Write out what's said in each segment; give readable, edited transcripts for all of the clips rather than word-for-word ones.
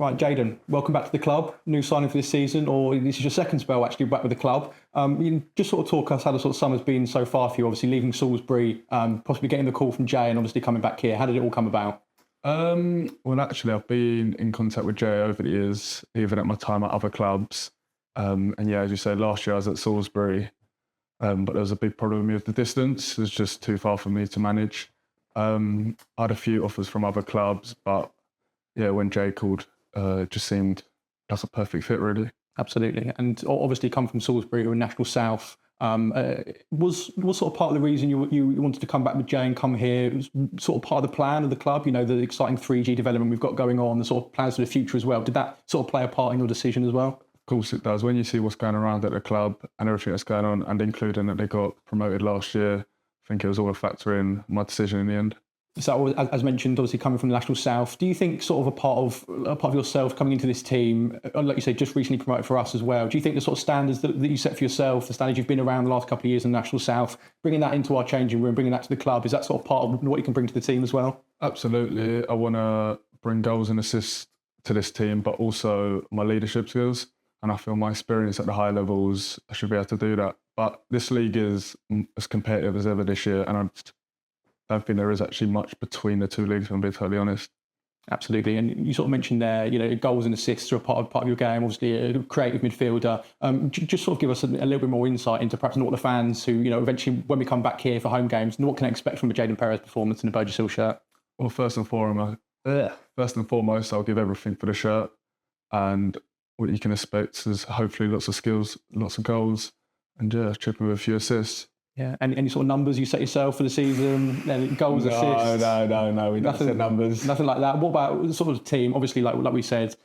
Right, Jaden, welcome back to the club. New signing for this season, or this is your second spell actually back with the club. You can just sort of talk us how the sort of summer's been so far for you, obviously leaving Salisbury, possibly getting the call from Jay and obviously coming back here. How did it all come about? Well, actually, I've been in contact with Jay over the years, even at my time at other clubs. And yeah, as you said, last year I was at Salisbury, but there was a big problem with the distance. It was just too far for me to manage. I had a few offers from other clubs, but yeah, when Jay called, it just seemed like a perfect fit, really. Absolutely. And obviously come from Salisbury or National South. Was sort of part of the reason you wanted to come back with Jay and come here? It was sort of part of the plan of the club, you know, the exciting 3G development we've got going on, the sort of plans for the future as well. Did that sort of play a part in your decision as well? Of course it does. When you see what's going around at the club and everything that's going on, and including that they got promoted last year, I think it was all a factor in my decision in the end. So, as mentioned, obviously coming from the National South, do you think sort of a part of yourself coming into this team, like you say, just recently promoted for us as well, do you think the sort of standards that you set for yourself, the standards you've been around the last couple of years in the National South, bringing that into our changing room, bringing that to the club, is that sort of part of what you can bring to the team as well? Absolutely. I want to bring goals and assists to this team, but also my leadership skills. And I feel my experience at the high levels, I should be able to do that. But this league is as competitive as ever this year, and I don't think there is actually much between the two leagues, if I'm being totally honest. Absolutely. And you sort of mentioned there, you know, goals and assists are a part of your game, obviously a creative midfielder. Just sort of give us a little bit more insight into perhaps what the fans who, you know, eventually when we come back here for home games, what can I expect from a Jaden Perez performance in a Burgess Hill shirt? Well, first and foremost, I'll give everything for the shirt. And what you can expect is hopefully lots of skills, lots of goals, and yeah, chipping with a few assists. Yeah, and any sort of numbers you set yourself for the season? Goals, assists? No, we don't set numbers. Nothing like that. What about the sort of team? Obviously, like we said,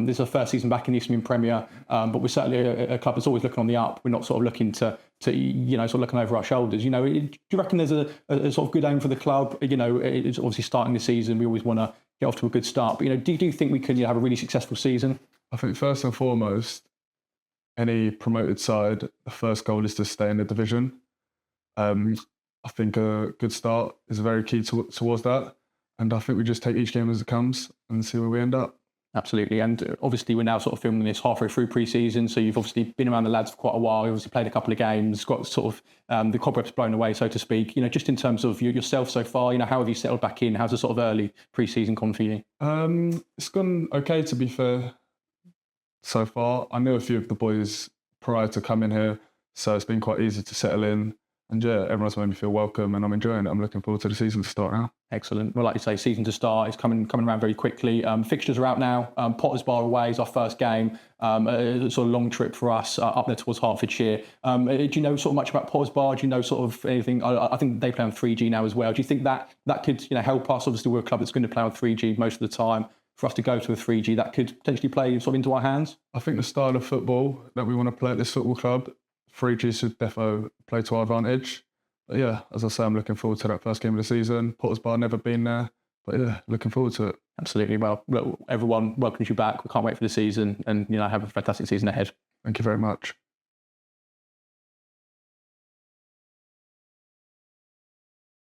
this is our first season back in the Eastern Premier, but we're certainly a club that's always looking on the up. We're not sort of looking to you know, sort of looking over our shoulders. You know, do you reckon there's a sort of good aim for the club? You know, it's obviously starting the season. We always want to get off to a good start. But, you know, do you think we can have a really successful season? I think first and foremost, any promoted side, the first goal is to stay in the division. I think a good start is very key towards that. And I think we just take each game as it comes and see where we end up. Absolutely. And obviously we're now sort of filming this halfway through pre-season. So you've obviously been around the lads for quite a while. You've obviously played a couple of games, got sort of the cobwebs blown away, so to speak. You know, just in terms of yourself so far, you know, how have you settled back in? How's the sort of early pre-season gone for you? It's gone okay, to be fair, so far. I knew a few of the boys prior to coming here, so it's been quite easy to settle in. And yeah, everyone's made me feel welcome and I'm enjoying it. I'm looking forward to the season to start now. Excellent. Well, like you say, season to start is coming around very quickly. Fixtures are out now. Potters Bar away is our first game. A sort of long trip for us up there towards Hertfordshire. Do you know sort of much about Potters Bar? Do you know sort of anything? I think they play on 3G now as well. Do you think that could, you know, help us? Obviously, we're a club that's going to play on 3G most of the time. For us to go to a 3G, that could potentially play sort of into our hands? I think the style of football that we want to play at this football club, 3G should defo play to our advantage. But yeah, as I say, I'm looking forward to that first game of the season. Potters Bar, never been there, but yeah, looking forward to it. Absolutely. Well, look, everyone welcomes you back. We can't wait for the season and, you know, have a fantastic season ahead. Thank you very much.